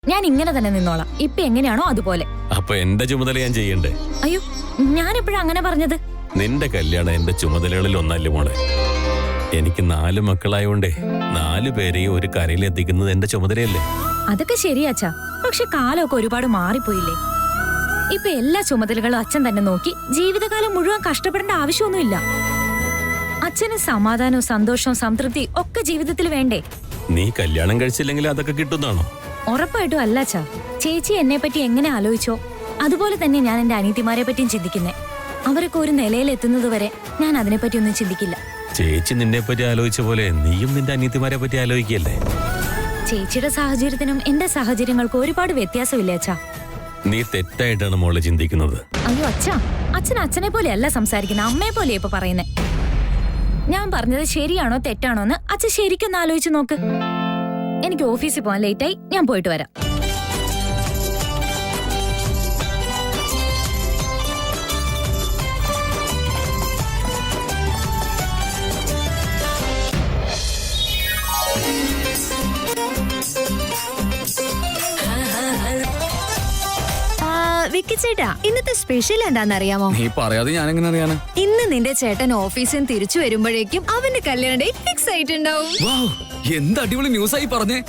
ഞാൻ ഇങ്ങനെ തന്നെ നിന്നോളാം. ഇപ്പൊ എങ്ങനെയാണോ അതുപോലെ. അപ്പൊ എന്റെ ചുമതല ഞാൻ ചെയ്യണ്ടേ? അയ്യോ, ഞാൻ എപ്പോഴാ അങ്ങനെ പറഞ്ഞത്? നിന്റെ കല്യാണം എന്റെ ചുമതലകളിൽ ഒന്നല്ല മോളെ. എനിക്ക് 4 മക്കളായോണ്ടേ 4 പേരെയും ഒരു കരയിലെത്തിക്കുന്നത് എന്റെ ചുമതലയല്ലേ? അതൊക്കെ ശരിയാച്ചാ. പക്ഷെ കാലമൊക്കെ ഒരുപാട് മാറിപ്പോയില്ലേ? ഇപ്പൊ എല്ലാ ചുമതലകളും അച്ഛൻ തന്നെ നോക്കി ജീവിതകാലം മുഴുവൻ കഷ്ടപ്പെടേണ്ട ആവശ്യമൊന്നുമില്ല. അച്ഛന് സമാധാനവും സന്തോഷവും സംതൃപ്തി ഒക്കെ ജീവിതത്തിൽ വേണ്ടേ? നീ കല്യാണം കഴിച്ചില്ലെങ്കിൽ അതൊക്കെ കിട്ടുന്നാണോ? ഉറപ്പായിട്ടും അല്ല അച്ഛാ. ചേച്ചി എന്നെ പറ്റി എങ്ങനെ ആലോചിച്ചോ അതുപോലെ തന്നെ ഞാൻ എന്റെ അനിയത്തിമാരെ പറ്റിയും ചിന്തിക്കുന്നേ. അവരൊക്കെ ഒരു നിലയിലെത്തുന്നത് വരെ ഞാൻ അതിനെപ്പറ്റി ഒന്നും ചിന്തിക്കില്ല. ചേച്ചി നിന്നെ പറ്റി ആലോചിച്ച പോലെ നീയും നിന്റെ അനിയത്തിമാരെ പറ്റി ആലോചിക്കല്ലേ? ചേച്ചിയുടെ സാഹചര്യത്തിനും എന്റെ സാഹചര്യങ്ങൾക്കും ഒരുപാട് വ്യത്യാസമില്ലേ അച്ഛാ? നീ തെറ്റായിട്ടാണ് മോളെ ചിന്തിക്കുന്നത്. അയ്യോ അച്ഛാ, അച്ഛൻ അച്ഛനെ പോലെയല്ല സംസാരിക്കുന്നത്, അമ്മയെ പോലെ ഇപ്പൊ പറയുന്നേ. ഞാൻ പറഞ്ഞത് ശരിയാണോ തെറ്റാണോ എന്ന് അച്ഛൻ ശരിക്കൊന്ന് ആലോചിച്ച് നോക്ക്. എനിക്ക് ഓഫീസിൽ പോകാൻ ലേറ്റായി, ഞാൻ പോയിട്ട് വരാം. വിക്കി ചേട്ടാ, ഇന്നത്തെ സ്പെഷ്യൽ എന്താണെന്നറിയാമോ? നീ പറയാതെ ഞാൻ എങ്ങനെ അറിയാനാ? ഇന്ന് നിന്റെ ചേട്ടൻ ഓഫീസിൽ നിന്ന് തിരിച്ചു വരുമ്പോഴേക്കും അവന്റെ കല്യാണ ഡേറ്റ് ഫിക്സ് ആയിട്ടുണ്ടാവും. എന്ത് അടിപൊളി ന്യൂസ് ആയി പറഞ്ഞേ.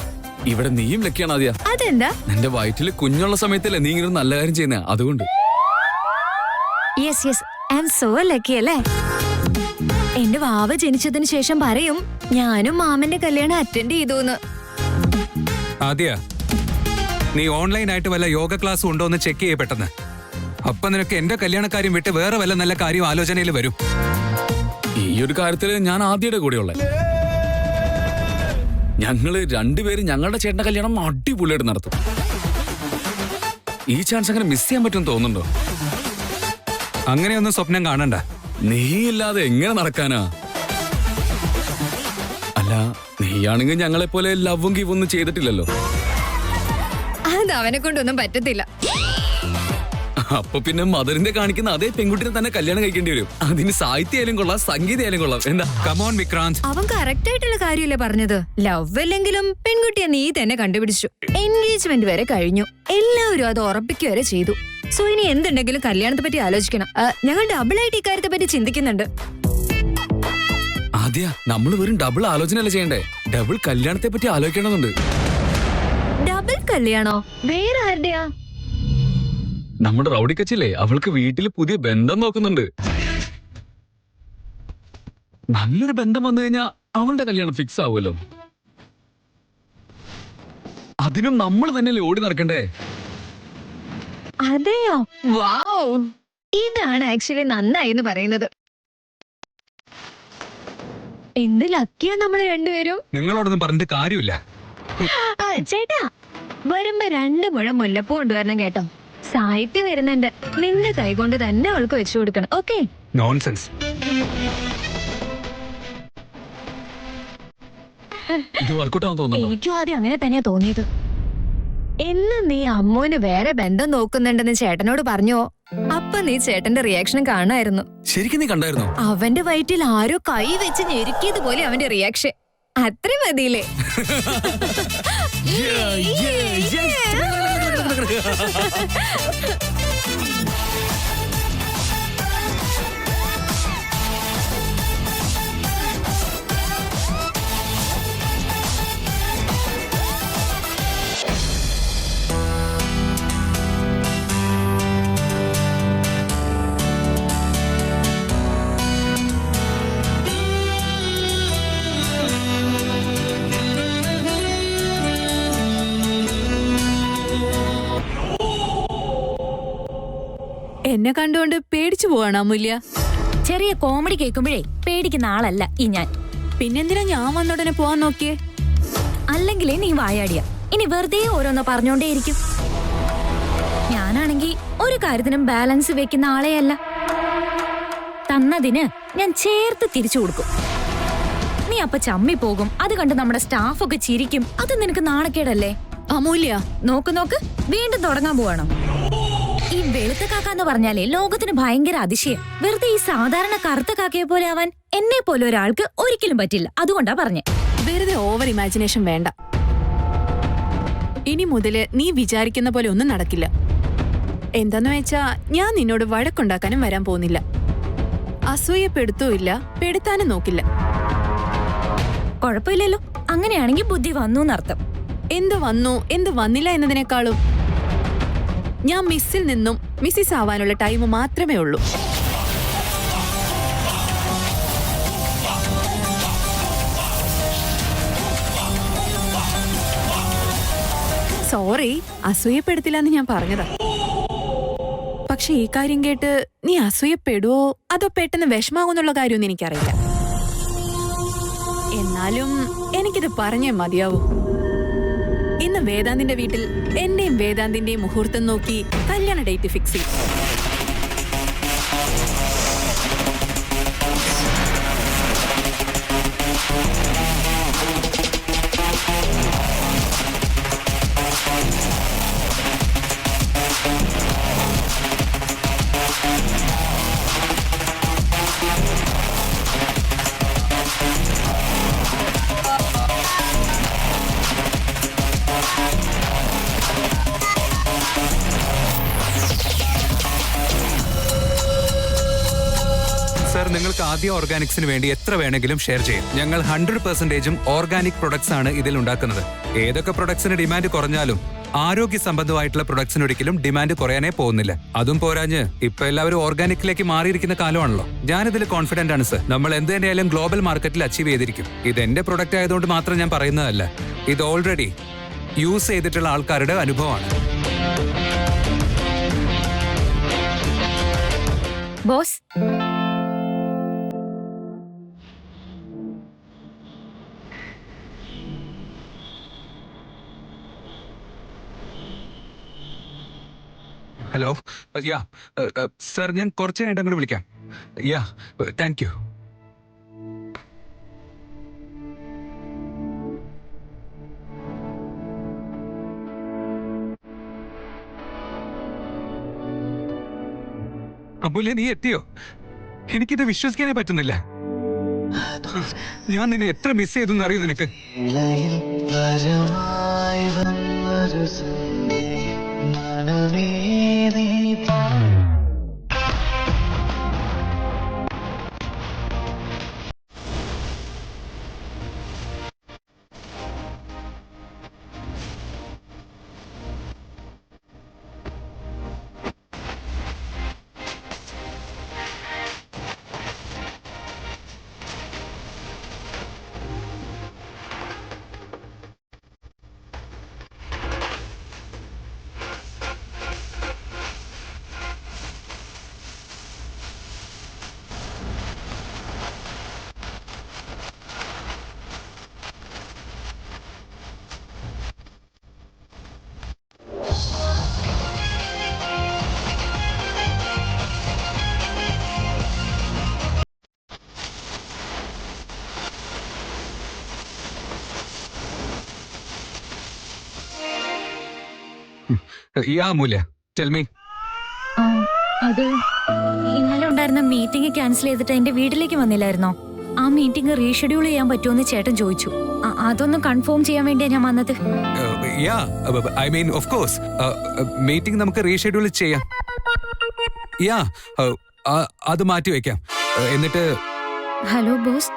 ഇവിടെ നീയും ലക്കിയാണ് ആദ്യ. അതെന്താ? നിന്റെ വയറ്റില് കുഞ്ഞുള്ള സമയത്തല്ലേ നീ ഇങ്ങനെ നല്ല കാര്യം ചെയ്യുന്ന, അതുകൊണ്ട്. Yes yes, I am so lucky അല്ലേ. എന്റെ വാവ ജനിച്ചതിന് ശേഷം പറയും ഞാനും മാമന്റെ കല്യാണം അറ്റൻഡ് ചെയ്തു. ആദ്യ, നീ ഓൺലൈനായിട്ട് വല്ല യോഗ ക്ലാസ് ഉണ്ടോ എന്ന് ചെക്ക് ചെയ്യേ പെട്ടെന്ന്. അപ്പൊ നിനക്ക് എന്റെ കല്യാണക്കാര്യം വിട്ട് വേറെ വല്ല നല്ല കാര്യം ആലോചനയിൽ വരും. ഈ ഒരു കാര്യത്തില് ഞാൻ ആദ്യയുടെ കൂടെയുള്ള. ഞങ്ങള് രണ്ടുപേരും ഞങ്ങളുടെ ചേട്ടന്റെ കല്യാണം അടിപൊളിയായിട്ട് നടത്തും. ഈ ചാൻസ് അങ്ങനെ മിസ് ചെയ്യാൻ പറ്റുമെന്ന് തോന്നുന്നുണ്ടോ? അങ്ങനെയൊന്നും സ്വപ്നം കാണണ്ട. നീ ഇല്ലാതെ എങ്ങനെ നടക്കാനാ? അല്ല, നീയാണെങ്കിൽ ഞങ്ങളെ പോലെ ലവും ഗീവ് ഒന്നും ചെയ്തിട്ടില്ലല്ലോ. അത് അവനെ കൊണ്ടൊന്നും പറ്റത്തില്ല. അപ്പൊ പിന്നെ മദറിന്റെ കാണിക്കുന്ന അതേ പെൺകുട്ടിനെ തന്നെ കല്യാണം കഴിക്കേണ്ടി വരും. അതിന് സാഹിത്യായാലും കൊള്ളാം, സംഗീതയാലും കൊള്ളാം. എന്താ? കമോൺ വിക്രാന്ത്, അവൻ കറക്റ്റ് ആയിട്ടുള്ള കാര്യമല്ലേ പറഞ്ഞത്. ലവ് അല്ലെങ്കിലും പെൺകുട്ടിയെ നീ തന്നെ കണ്ടുപിടിച്ചു. എൻഗേജ്മെന്റ് വരെ കഴിഞ്ഞു, എല്ലാവരും അത് ഉറപ്പിക്കുക വരെ ചെയ്തു. സോ ഇനി എന്തുണ്ടെങ്കിലും കല്യാണത്തെ പറ്റി ആലോചിക്കണം. ഞങ്ങൾ ഡബിൾ ആയിട്ട് ഇക്കാര്യത്തെ പറ്റി ചിന്തിക്കുന്നുണ്ട്. ആദ്യ, നമ്മൾ വെറും ഡബിൾ ആലോചനയല്ല ചെയ്യണ്ടേ, ഡബിൾ കല്യാണത്തെ പറ്റി ആലോചിക്കേണ്ടതുണ്ട്. ഡബിൾ കല്യാണോ? വേറെ ആരുടെയാ? നമ്മുടെ റൗഡി കച്ചില്ലേ, അവൾക്ക് വീട്ടിൽ പുതിയ ബന്ധം നോക്കുന്നുണ്ട്. നല്ലൊരു ബന്ധം വന്നു കഴിഞ്ഞാൽ അവളുടെ കല്യാണം ഫിക്സ് ആവുമല്ലോ. അതിനും നമ്മൾ തന്നെയല്ലേ ഓടി നടക്കണ്ടേ? അതെയോ? വാവ്, ഇതാണ് ആക്ച്വലി നന്നായി എന്ന് പറയുന്നത്. എന്ത് ലക്കിയാ നമ്മള് രണ്ടുപേരും. നിങ്ങളോടൊന്നും പറഞ്ഞിട്ട് കാര്യമില്ല. ചേട്ടാ, വരുമ്പോ 2 മുഴം മുല്ലപ്പൂ കൊണ്ടുവരണം കേട്ടോ. സാഹിത്യം വരുന്നുണ്ട്, നിന്റെ കൈ കൊണ്ട് തന്നെ അവൾക്ക് വെച്ചു കൊടുക്കണം. ഓക്കെ? നോൺസെൻസ്. ഇത് വർക്കൗട്ടാന്ന് തോന്നുന്നു. എനിക്കും ആദ്യം അങ്ങനെ തന്നെയാ തോന്നിയത്. എന്ന് നീ അമ്മുവിന് വേറെ ബന്ധം നോക്കുന്നുണ്ടെന്ന് ചേട്ടനോട് പറഞ്ഞോ, അപ്പൊ നീ ചേട്ടന്റെ റിയാക്ഷൻ കാണായിരുന്നു. ശരിക്കും നീ കണ്ടായിരുന്നോ? അവന്റെ വയറ്റിൽ ആരോ കൈ വെച്ച് ഞെരുക്കിയതുപോലെ അവന്റെ റിയാക്ഷൻ. അത്ര മതിയില്ലേ? എന്നെ കണ്ടുകൊണ്ട് പേടിച്ചു പോവാണ് അമൂല്യ. ചെറിയ കോമഡി കേൾക്കുമ്പോഴേ പേടിക്കുന്ന ആളല്ല ഈ ഞാൻ. പിന്നെന്തിനാ ഞാൻ വന്നുടനെ പോവാൻ നോക്കിയേ? അല്ലെങ്കിലേ നീ വായാടിയ. ഇനി വെറുതെ ഓരോന്ന് പറഞ്ഞോണ്ടേയിരിക്കും. ഞാനാണെങ്കി ഒരു കാര്യത്തിനും ബാലൻസ് വെക്കുന്ന ആളെയല്ല. തന്നതിന് ഞാൻ ചേർത്ത് തിരിച്ചു കൊടുക്കും. നീ അപ്പൊ ചമ്മി പോകും, അത് കണ്ട് നമ്മുടെ സ്റ്റാഫൊക്കെ ചിരിക്കും. അത് നിനക്ക് നാണക്കേടല്ലേ? അമൂല്യ, നോക്ക് വീണ്ടും തുടങ്ങാൻ പോവാണോ? ഈ വെളുത്ത കാക്ക എന്ന് പറഞ്ഞാലേ ലോകത്തിന് ഭയങ്കര അതിശയം. വെറുതെ ഈ സാധാരണ കറുത്ത കാക്കയെ പോലെ ആവാൻ എന്നെ പോലെ ഒരാൾക്ക് ഒരിക്കലും പറ്റില്ല. അതുകൊണ്ടാ പറഞ്ഞേ. വെറുതെ ഓവർ ഇമാജിനേഷൻ വേണ്ട. ഇനി മുതല് നീ വിചാരിക്കുന്ന പോലെ ഒന്നും നടക്കില്ല. എന്താന്ന് വെച്ചാ ഞാൻ നിന്നോട് വഴക്കുണ്ടാക്കാനും വരാൻ പോകുന്നില്ല. അസൂയപ്പെടുത്തുമില്ല, പെടുത്താനും നോക്കില്ല. കുഴപ്പമില്ലല്ലോ, അങ്ങനെയാണെങ്കിൽ ബുദ്ധി വന്നു എന്നർത്ഥം. എന്ത് വന്നു എന്ത് വന്നില്ല എന്നതിനേക്കാളും ഞാൻ മിസ്സിൽ നിന്നും മിസ്സിസ് ആവാനുള്ള ടൈം മാത്രമേ ഉള്ളൂ. സോറി, അസൂയപ്പെടുത്തില്ല എന്ന് ഞാൻ പറഞ്ഞതാ. പക്ഷെ ഈ കാര്യം കേട്ട് നീ അസൂയപ്പെടുവോ അതോ പെട്ടെന്ന് വിഷമാകുന്നുള്ള കാര്യമൊന്നും എനിക്കറിയില്ല. എന്നാലും എനിക്കിത് പറഞ്ഞേ മതിയാവൂ. ഇന്ന് വേദാന്തിന്റെ വീട്ടിൽ എന്റെയും വേദാന്തിന്റെയും മുഹൂർത്തം നോക്കി കല്യാണ ഡേറ്റ് ഫിക്സ് ചെയ്യും. സർ, നിങ്ങൾക്ക് ആദ്യ ഓർഗാനിക്സിന് വേണ്ടി എത്ര വേണമെങ്കിലും ഷെയർ ചെയ്യാം. ഞങ്ങൾ 100% ഓർഗാനിക് പ്രൊഡക്ട്സ് ആണ് ഇതിൽ ഉണ്ടാക്കുന്നത്. ഏതൊക്കെ പ്രൊഡക്ട്സിന് ഡിമാൻഡ് കുറഞ്ഞാലും ആരോഗ്യ സംബന്ധമായിട്ടുള്ള പ്രൊഡക്ട്സിന് ഒരിക്കലും ഡിമാൻഡ് കുറയാനേ പോകുന്നില്ല. അതും പോരാഞ്ഞ് ഇപ്പൊ എല്ലാവരും ഓർഗാനിക്കിലേക്ക് മാറിയിരിക്കുന്ന കാലമാണല്ലോ. ഞാനിതിൽ കോൺഫിഡന്റ് ആണ് സർ. നമ്മൾ എന്ത് തന്നെയായാലും ഗ്ലോബൽ മാർക്കറ്റിൽ അച്ചീവ് ചെയ്തിരിക്കും. ഇത് എന്റെ പ്രൊഡക്റ്റ് ആയതുകൊണ്ട് മാത്രം ഞാൻ പറയുന്നതല്ല. ഇത് ഓൾറെഡി യൂസ് ചെയ്തിട്ടുള്ള ആൾക്കാരുടെ അനുഭവമാണ്. ബോസ്, ഹലോ, യാ സർ, ഞാൻ കുറച്ച് കഴിഞ്ഞിട്ട് അങ്ങോട്ട് വിളിക്കാം. യാ, താങ്ക് യു. അമൂല്യ, നീ എത്തിയോ? എനിക്കിത് വിശ്വസിക്കാനേ പറ്റുന്നില്ല. ഞാൻ നിന്നെ എത്ര മിസ് ചെയ്തു അറിയോ നിനക്ക്? യാ അമൂല്യ, ടെൽ മീ. അത് ഇന്നലെ ഉണ്ടായിരുന്ന മീറ്റിംഗ് ക്യാൻസൽ ചെയ്തിട്ട് എന്റെ വീട്ടിലേക്ക് വന്നില്ലായിരുന്നോ? ആ മീറ്റിംഗ് റീഷെഡ്യൂൾ ചെയ്യാൻ പറ്റുമെന്ന് ചേട്ടൻ ചോദിച്ചു. അതൊന്ന് കൺഫേം ചെയ്യാൻ വേണ്ടിയാ ഞാൻ വന്നത്. Yeah, I mean of course meeting നമുക്ക് റീഷെഡ്യൂൾ ചെയ്യാം. യാ, അത് മാറ്റി വെക്കാം. എന്നിട്ട് ഹലോ ബോസ്,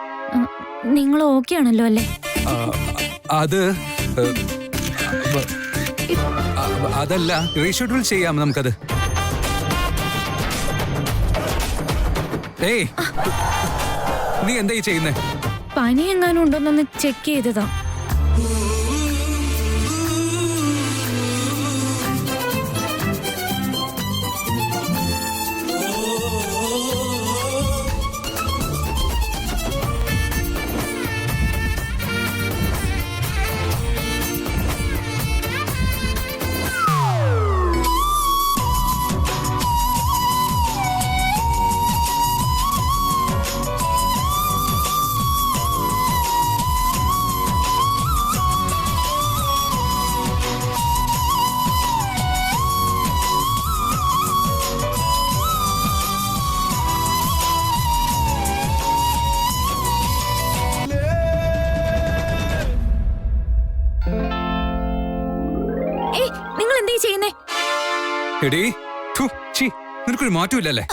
നിങ്ങൾ ഓക്കെ ആണല്ലോ അല്ലേ? അത് അതല്ല, റീഷെഡ്യൂൾ ചെയ്യാം നമുക്കത്. ഏയ്, നീ എന്താ ചെയ്യുന്നേ? പനി എങ്ങാനും ഉണ്ടോന്നൊന്ന് ചെക്ക് ചെയ്തതാ. എന്തേ ചെയ്യുന്നേ? എടീ ഥു, ഛീ, നിനക്കൊരു മാറ്റമില്ലല്ലേ?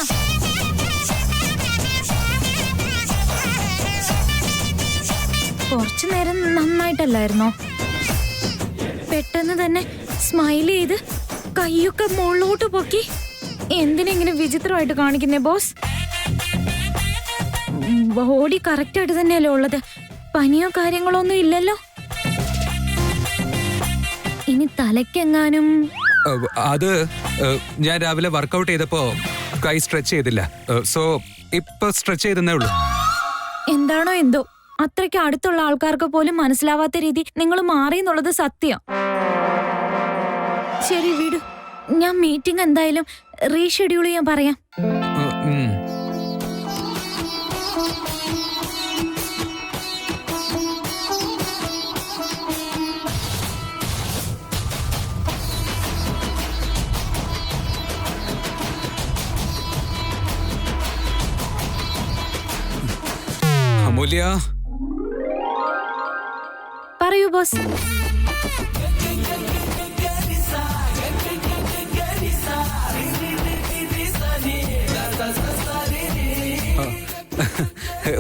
കുറച്ചു നേരം നന്നായിട്ടല്ലായിരുന്നോ? പെട്ടെന്ന് തന്നെ സ്മൈൽ ചെയ്ത് കൈയൊക്കെ മുകളിലോട്ട് പൊക്കി. എന്തിനെങ്ങനെ വിചിത്രമായിട്ട് കാണിക്കുന്നേ ബോസ്? ബോഡി കറക്റ്റ് ആയിട്ട് തന്നെയല്ലേ ഉള്ളത്? പനിയോ കാര്യങ്ങളോ ഒന്നും ഇല്ലല്ലോ? ഇനി തലക്കെങ്ങാനും? അത് ഞാൻ രാവിലെ വർക്കൗട്ട് ചെയ്തപ്പോ കൈ സ്ട്രെച്ച് ചെയ്തില്ല. സോ ഇപ്പൊ സ്ട്രെച്ച് ചെയ്തേ ഉള്ളൂ. എന്താണോ എന്തോ, അത്രയ്ക്ക് അടുത്തുള്ള ആൾക്കാർക്ക് പോലും മനസ്സിലാവാത്ത രീതി നിങ്ങൾ മാറി എന്നുള്ളത് സത്യം. ശരി വീട്, ഞാൻ മീറ്റിംഗ് എന്തായാലും റീഷെഡ്യൂൾ ചെയ്യാൻ പറയാം. അമൂല്യ, പറയൂ ബോസ്.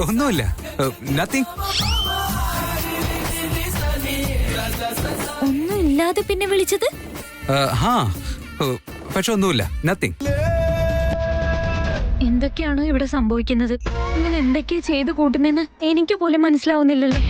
ഒന്നുമില്ല, നത്തിങ്. ഒന്നുമില്ലാതെ പിന്നെ വിളിച്ചത്? ഹാ, പക്ഷെ ഒന്നുമില്ല, നത്തിങ്. എന്തൊക്കെയാണോ ഇവിടെ സംഭവിക്കുന്നത്? ഇങ്ങനെ എന്തൊക്കെയാ ചെയ്തു കൂട്ടുന്നെന്ന് എനിക്ക് പോലും മനസ്സിലാവുന്നില്ലല്ലോ.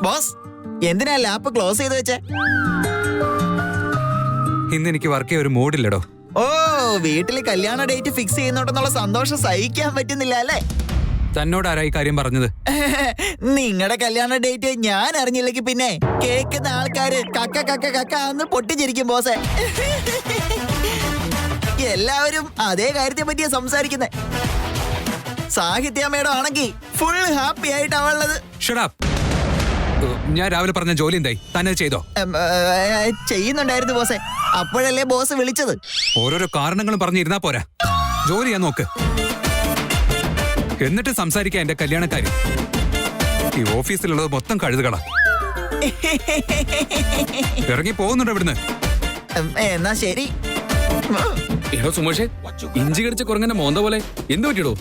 ബോസ്, എന്തിനാ ലാപ്പ് ക്ലോസ് ചെയ്ത് വെച്ചേ? ഇന്ന് എനിക്ക് വർക്ക് ചെയ്യാൻ ഒരു മൂഡില്ലടോ. ഓ, വീട്ടില് കല്യാണ ഡേറ്റ് ഫിക്സ് ചെയ്യുന്നോട്ടെന്നുള്ള സന്തോഷം സഹിക്കാൻ പറ്റുന്നില്ല അല്ലേ? തന്നോട് ആരാ ഈ കാര്യം പറഞ്ഞത്? നിങ്ങളുടെ കല്യാണ ഡേറ്റ് ഞാൻ അറിഞ്ഞില്ലെങ്കിൽ പിന്നെ കേൾക്കുന്ന ആൾക്കാര് കക്ക കക്ക കക്ക എന്ന് പൊട്ടിച്ചിരിക്കും ബോസെ. എല്ലാവരും അതേ കാര്യത്തെ പറ്റിയാ സംസാരിക്കുന്നേ. സാഹിത്യ മേഡം ആണെങ്കിൽ ഫുൾ ഹാപ്പി ആയിട്ടാവുള്ളത്. Shut up. ഞാൻ രാവിലെ പറഞ്ഞ ജോലി എന്തായി? തന്നെ ചെയ്തോ? ചെയ്യുന്നുണ്ടായിരുന്നു ബോസെ, അപ്പോഴല്ലേ ബോസ് വിളിച്ചത്. ഓരോരോ കാരണങ്ങളും പറഞ്ഞിരുന്നാ പോരാ, ജോലി ചെയ്യാൻ നോക്ക്. എന്നിട്ട് സംസാരിക്കാൻ എന്റെ കല്യാണക്കാരി. ഈ ഓഫീസിലുള്ളത് മൊത്തം കഴുതുകളാ. ഇറങ്ങി പോകുന്നുണ്ടോ ഇവിടുന്ന്? എന്നാ ശരി. എടോ സുമേഷേ, ഇഞ്ചി കടിച്ച കുരങ്ങനെ മോന്ത പോലെ എന്ത് പറ്റിയിടോ?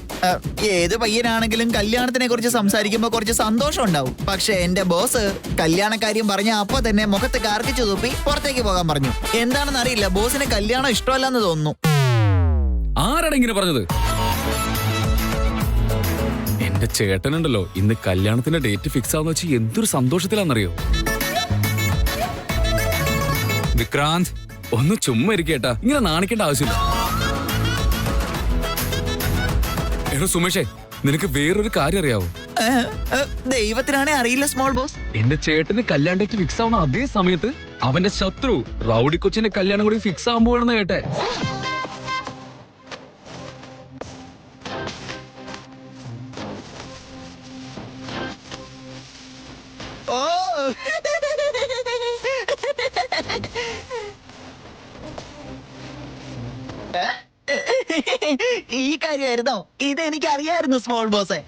ഏത് പയ്യനാണെങ്കിലും കല്യാണത്തിനെ കുറിച്ച് സംസാരിക്കുമ്പോ കുറച്ച് സന്തോഷം ഉണ്ടാവും. പക്ഷെ എന്റെ ബോസ് കല്യാണക്കാര്യം പറഞ്ഞ അപ്പൊ തന്നെ മുഖത്ത് കാർക്കിച്ചു തുപ്പി പുറത്തേക്ക് പോകാൻ പറഞ്ഞു. എന്താണെന്ന് അറിയില്ല, ബോസിന് കല്യാണം ഇഷ്ടമല്ലെന്ന് തോന്നുന്നു. ആരാണ് ഇങ്ങനെ പറഞ്ഞത്? എന്റെ ചേട്ടനുണ്ടല്ലോ, ഇന്ന് കല്യാണത്തിന്റെ ഡേറ്റ് ഫിക്സ് ആവുന്ന വെച്ച് എന്തൊരു സന്തോഷത്തിലാണെന്നറിയോ? വിക്രാന്ത്, ഒന്ന് ചുമ്മാ ഇരിക്കേട്ടാ, ഇങ്ങനെ നാണിക്കേണ്ട ആവശ്യമില്ല. എടോ സുമേഷേ, നിനക്ക് വേറൊരു കാര്യം അറിയാവോ? ദൈവത്തിനാണേ അറിയില്ല സ്മോൾ ബോസ്. എന്റെ ചേട്ടന് കല്യാണ ഡേറ്റ് ഫിക്സ് ആവുന്ന അതേ സമയത്ത് അവന്റെ ശത്രു റൗഡി കൊച്ചിന്റെ കല്യാണം കൂടി ഫിക്സ് ആകുമ്പോഴെന്ന് കേട്ടെ. ഓ, ഈ കാര്യമായിരുന്നോ? ഇതെനിക്ക് അറിയായിരുന്നു സ്മോൾ ബോസെ.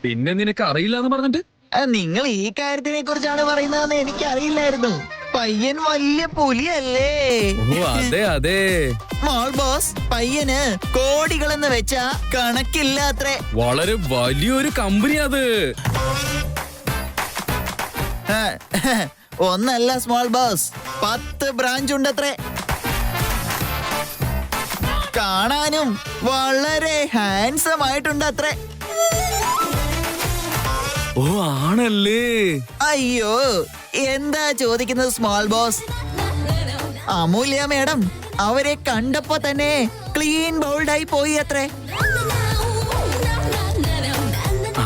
പിന്നെ നിനക്ക് അറിയില്ല എന്ന് പറഞ്ഞിട്ട്? നിങ്ങൾ ഈ കാര്യത്തിനെ കുറിച്ചാണ് പറയുന്നതെന്ന് എനിക്ക് അറിയില്ലായിരുന്നു. പയ്യൻ വലിയ പുലിയല്ലേ? ഓ അതെ അതെ. സ്മോൾ ബോസ്, പയ്യന് കോടികളെന്ന് വെച്ചാ കണക്കില്ലാത്രേ. വളരെ വലിയൊരു കമ്പനി അത്. ഒന്നല്ല സ്മോൾ ബോസ്, 10 ബ്രാഞ്ച് ഉണ്ടത്രേ. കാണാനും വളരെ ഹാൻസം ആയിട്ടുണ്ട് അത്രേ. ഓ ആണല്ലേ? അയ്യോ, എന്താ ചോദിക്കുന്നത് സ്മോൾ ബോസ്? അമൂല്യ മേഡം അവരെ കണ്ടപ്പോ തന്നെ ക്ലീൻ ബൗൾഡായി പോയി അത്രേ.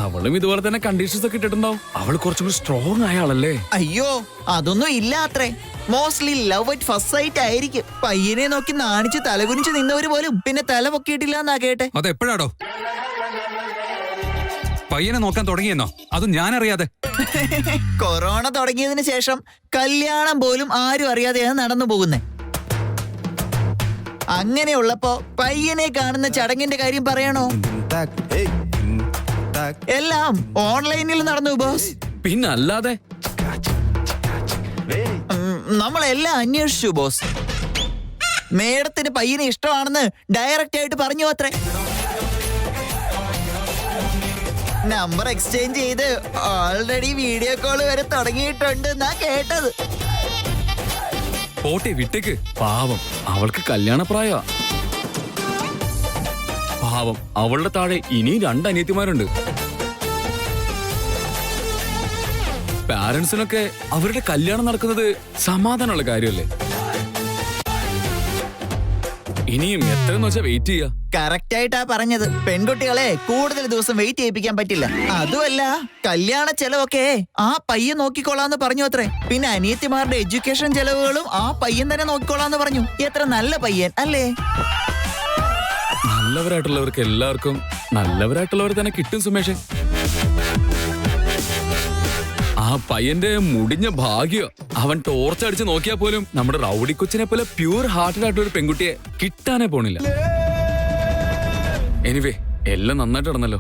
അവളും ഇതുപോലെ തന്നെ കണ്ടീഷൻസ് ഒക്കെ ഇട്ടിട്ടുണ്ടാവും. അവൾ കുറച്ചും കൂടി സ്ട്രോങ് ആയ ആളല്ലേ? അയ്യോ അതൊന്നും ഇല്ല അത്രേ. Mostly love at first sight ആയിരിക്കും. പയ്യനെ നോക്കി നാണിച്ച് തലകുനിച്ച് നിന്നവര് പോലും പിന്നെ തല പൊക്കിയിട്ടില്ല എന്നാ കേട്ടെ. അതെപ്പോഴാടോ പയ്യനെ നോക്കാൻ തുടങ്ങിയെന്നോ? അതും ഞാനറിയാതെ. കൊറോണ തുടങ്ങിയതിന് ശേഷം കല്യാണം പോലും ആരും അറിയാതെയാണ് നടന്നു പോകുന്നേ. അങ്ങനെയുള്ളപ്പോ പയ്യനെ കാണുന്ന ചടങ്ങിന്റെ കാര്യം പറയണോ? എല്ലാം ഓൺലൈനിൽ നടന്നു ബോസ്. പിന്നല്ലാതെ നമ്മളെല്ലാം അന്വേഷിച്ചു ബോസ്. മേഡത്തിന് പയ്യനെ ഇഷ്ടമാണെന്ന് ഡയറക്റ്റ് ആയിട്ട് പറഞ്ഞു അത്രേ. നമ്പർ എക്സ്ചേഞ്ച് ചെയ്ത് ഓൾറെഡി വീഡിയോ കോള് വരെ തുടങ്ങിയിട്ടുണ്ട് എന്നാ കേട്ടത്. പോട്ടെ വിട്ടേക്ക്. പാവം അവൾക്ക് കല്യാണപ്രായ. പാവം അവളുടെ താഴെ ഇനിയും 2 അനിയത്തിമാരുണ്ട്. പാരന്റ്സിനൊക്കെ അവരുടെ കല്യാണം നടക്കുന്നത് സമാധാനമുള്ള കാര്യമല്ലേ? ഇനിയും എത്രയെന്ന് വെച്ചാ വെയിറ്റ് ചെയ്യാ. കറക്റ്റ് ആയിട്ടാ പറഞ്ഞത്. പെൺകുട്ടികളെ കൂടുതൽ ദിവസം വെയിറ്റ് ചെയ്യിപ്പിക്കാൻ പറ്റില്ല. അതുമല്ല കല്യാണ ചെലവൊക്കെ ആ പയ്യൻ നോക്കിക്കോളാന്ന് പറഞ്ഞു അത്രേ. പിന്നെ അനിയത്തിമാരുടെ എഡ്യൂക്കേഷൻ ചെലവുകളും ആ പയ്യൻ തന്നെ നോക്കിക്കോളാന്ന് പറഞ്ഞു. എത്ര നല്ല പയ്യൻ അല്ലേ? നല്ലവരായിട്ടുള്ളവർക്ക് എല്ലാവർക്കും നല്ലവരായിട്ടുള്ളവർ തന്നെ കിട്ടും സുമേഷ്. ആ പയ്യന്റെ മുടിഞ്ഞ ഭാഗ്യം. അവൻ ടോർച്ചടിച്ച് നോക്കിയാൽ പോലും നമ്മുടെ റൗഡി കൊച്ചിനെ പോലെ പ്യൂർ ഹാർട്ടഡ് ആയിട്ടുള്ള ഒരു പെൺകുട്ടിയെ കിട്ടാനേ പോണില്ല. എനിവേ എല്ലാം നന്നായിട്ട് നടന്നല്ലോ.